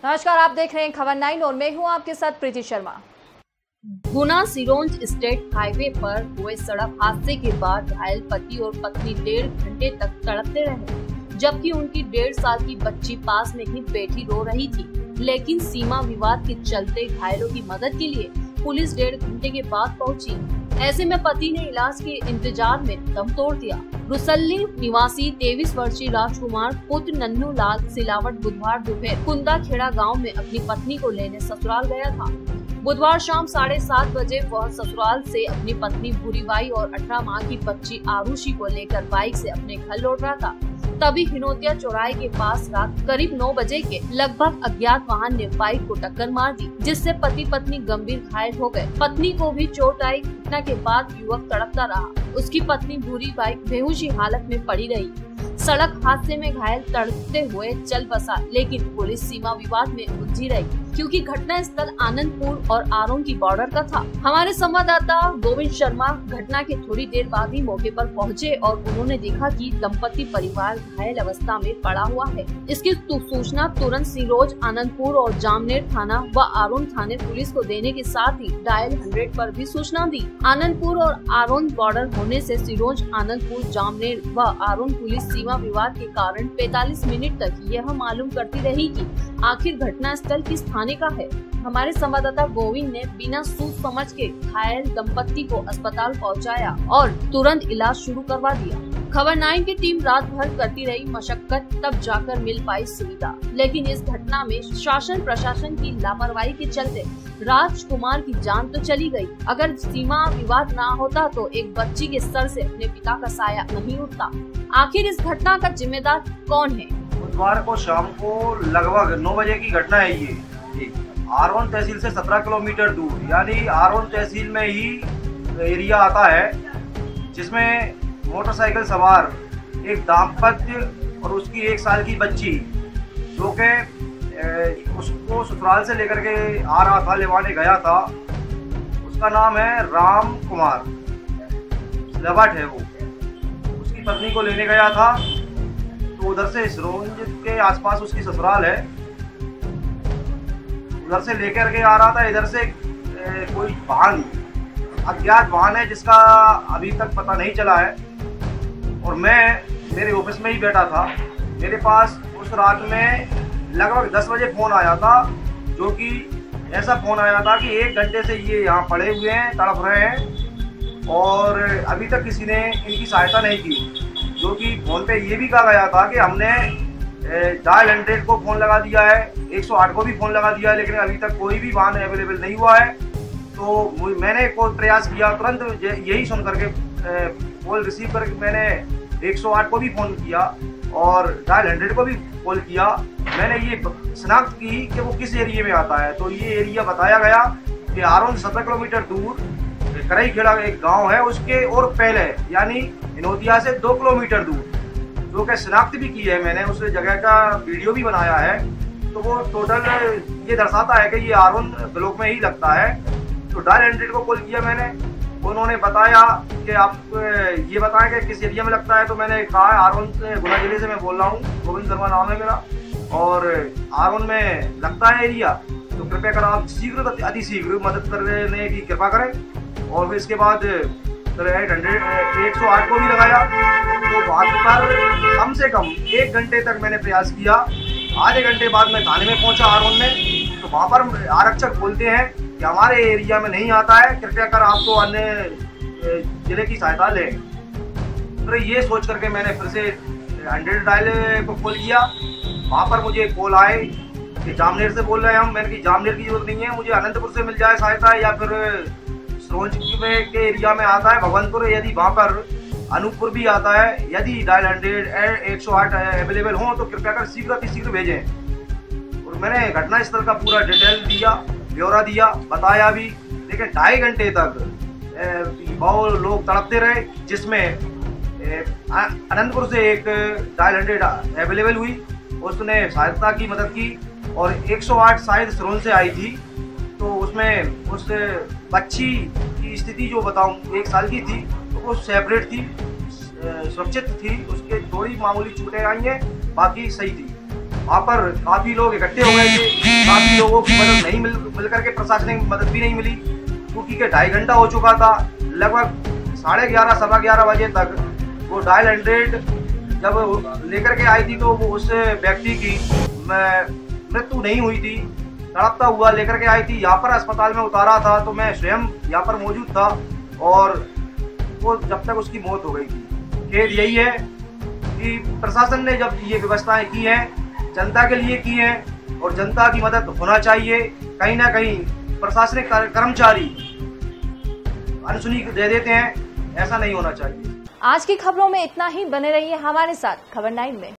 नमस्कार, आप देख रहे हैं खबर 9 और मैं हूं आपके साथ प्रीति शर्मा। गुना सिरोंज स्टेट हाईवे पर हुए सड़क हादसे के बाद घायल पति और पत्नी 1.5 घंटे तक तड़पते रहे, जबकि उनकी 1.5 साल की बच्ची पास में ही बैठी रो रही थी। लेकिन सीमा विवाद के चलते घायलों की मदद के लिए पुलिस 1.5 घंटे के बाद पहुंची। ऐसे में पति ने इलाज के इंतजार में दम तोड़ दिया। रुसल्ली निवासी 23 वर्षीय राजकुमार पुत्र नन्नू लाल सिलावट बुधवार दोपहर कुंदा खेड़ा गांव में अपनी पत्नी को लेने ससुराल गया था। बुधवार शाम 7:30 बजे वह ससुराल से अपनी पत्नी भूरीबाई और 18 माह की बच्ची आरुषि को लेकर बाइक से अपने घर लौट रहा था। तभी हिनोतिया चौराहे के पास रात करीब 9 बजे के लगभग अज्ञात वाहन ने बाइक को टक्कर मार दी, जिससे पति पत्नी गंभीर घायल हो गए। पत्नी को भी चोट आई। घटना के बाद युवक तड़पता रहा। उसकी पत्नी भूरीबाई बेहोशी हालत में पड़ी रही। सड़क हादसे में घायल तड़पते हुए चल बसा, लेकिन पुलिस सीमा विवाद में उलझी रही, क्योंकि घटना स्थल आनंदपुर और आरोन की बॉर्डर का था। हमारे संवाददाता गोविंद शर्मा घटना के थोड़ी देर बाद ही मौके पर पहुंचे और उन्होंने देखा कि दंपति परिवार घायल अवस्था में पड़ा हुआ है। इसकी सूचना तुरंत सिरोंज, आनंदपुर और जामनेर थाना व आरोन थाने पुलिस को देने के साथ ही डायल 100 पर भी सूचना दी। आनंदपुर और आरोन बॉर्डर होने से सिरोंज, आनंदपुर, जामनेर व आरोन पुलिस सीमा विवाद के कारण 45 मिनट तक यह मालूम करती रही कि आखिर घटना स्थल किस थाने का है। हमारे संवाददाता गोविंद ने बिना सोच समझ के घायल दंपति को अस्पताल पहुंचाया और तुरंत इलाज शुरू करवा दिया। खबर 9 की टीम रात भर करती रही मशक्कत, तब जाकर मिल पाई सुविधा। लेकिन इस घटना में शासन प्रशासन की लापरवाही के चलते राजकुमार की जान तो चली गई। अगर सीमा विवाद ना होता तो एक बच्ची के सर से अपने पिता का साया नहीं उठता। आखिर इस घटना का जिम्मेदार कौन है? बुधवार को शाम को लगभग 9 बजे की घटना है ये। आरोन तहसील से 17 किलोमीटर दूर, यानी आरोन तहसील में ही एरिया आता है, जिसमें मोटरसाइकिल सवार एक दाम्पत्य और उसकी 1 साल की बच्ची, जो के उसको ससुराल से लेकर के आ रहा था, लेवाने गया था। उसका नाम है राम कुमार सिलावट है। वो उसकी पत्नी को लेने गया था, तो उधर से सिरोंज के आसपास उसकी ससुराल है, उधर से लेकर के आ रहा था। इधर से कोई वाहन, अज्ञात वाहन है, जिसका अभी तक पता नहीं चला है। और मैं मेरे ऑफिस में ही बैठा था। मेरे पास उस रात में लगभग 10 बजे फ़ोन आया था, जो कि ऐसा फ़ोन आया था कि 1 घंटे से ये यहाँ पड़े हुए हैं, तड़प रहे हैं और अभी तक किसी ने इनकी सहायता नहीं की। जो कि फ़ोन पे ये भी कहा गया था कि हमने डायल 100 को फ़ोन लगा दिया है, 108 को भी फ़ोन लगा दिया है, लेकिन अभी तक कोई भी वाहन अवेलेबल नहीं हुआ है। तो मैंने कोई प्रयास किया, तुरंत यही सुन करके कॉल रिसीव करके मैंने 108 को भी फ़ोन किया और डायल 100 को भी कॉल किया। मैंने ये शनाख्त की कि वो किस एरिया में आता है। तो ये एरिया बताया गया कि आरोन 17 किलोमीटर दूर करई खेड़ा एक गांव है, उसके और पहले, यानी हिनोतिया से 2 किलोमीटर दूर, जो कि शनाख्त भी की है मैंने, उस जगह का वीडियो भी बनाया है। तो वो टोटल ये दर्शाता है कि ये आरोन ब्लॉक में ही लगता है। तो डायल 100 को कॉल किया मैंने, उन्होंने बताया कि आप ये बताएं कि किस एरिया में लगता है। तो मैंने कहा आरोन से, गुना जिले से मैं बोल रहा हूँ, गोविंद शर्मा नाम है मेरा, और आरोन में लगता है एरिया। तो कृपया कर आप शीघ्र अतिशीघ्र मदद करने की कृपा करें। और फिर इसके बाद 108 को भी लगाया। तो बात पर कम से कम 1 घंटे तक मैंने प्रयास किया। आधे घंटे बाद मैं थाने में पहुंचा आरोन में। तो वहाँ पर आरक्षक बोलते हैं कि हमारे एरिया में नहीं आता है, कृपया कर आपको अन्य जिले की सहायता लें। तो ये सोच करके मैंने फिर से 100 डायल को कॉल किया। वहाँ पर मुझे कॉल आए कि जामनेर से बोल रहे हैं हम। मैंने कि जामनेर की जरूरत नहीं है, मुझे अनंतपुर से मिल जाए सहायता, या फिर सिरोंज के एरिया में आता है भगवानपुर, यदि वहाँ पर अनूपपुर भी आता है, यदि डायल 100 108 अवेलेबल हो तो कृपया कर शीघ्र अतिशीघ्र भेजें। और मैंने घटनास्थल का पूरा डिटेल दिया, ब्यौरा दिया, बताया भी। लेकिन 2.5 घंटे तक बहुत लोग तड़पते रहे, जिसमें अनंतपुर से एक डायल 100 अवेलेबल हुई, उसने सहायता की, मदद की। और 108 शायद सिरोंज से आई थी। तो उसमें उस बच्ची की स्थिति जो बताऊं, 1 साल की थी, तो वो सेपरेट थी, सुरक्षित थी। उसके थोड़ी मामूली चोटें आई हैं, बाकी सही थी। वहाँ पर काफी लोग इकट्ठे हो गए थे, काफी लोगों की मदद नहीं मिल करके प्रशासनिक मदद भी नहीं मिली, क्योंकि 2.5 घंटा हो चुका था। लगभग 11:30 सवा 11 बजे तक वो डायल 100 जब लेकर के आई थी तो वो उस व्यक्ति की मृत्यु नहीं हुई थी, तड़पता हुआ लेकर के आई थी। यहाँ पर अस्पताल में उतारा था तो मैं स्वयं यहाँ पर मौजूद था और वो जब तक उसकी मौत हो गई थी। खेद यही है कि प्रशासन ने जब ये व्यवस्थाएं की हैं जनता के लिए की हैं और जनता की मदद होना चाहिए। कहीं ना कहीं प्रशासनिक कर्मचारी अनसुनी दे देते हैं, ऐसा नहीं होना चाहिए। आज की खबरों में इतना ही, बने रहिए हमारे साथ खबर 9 में।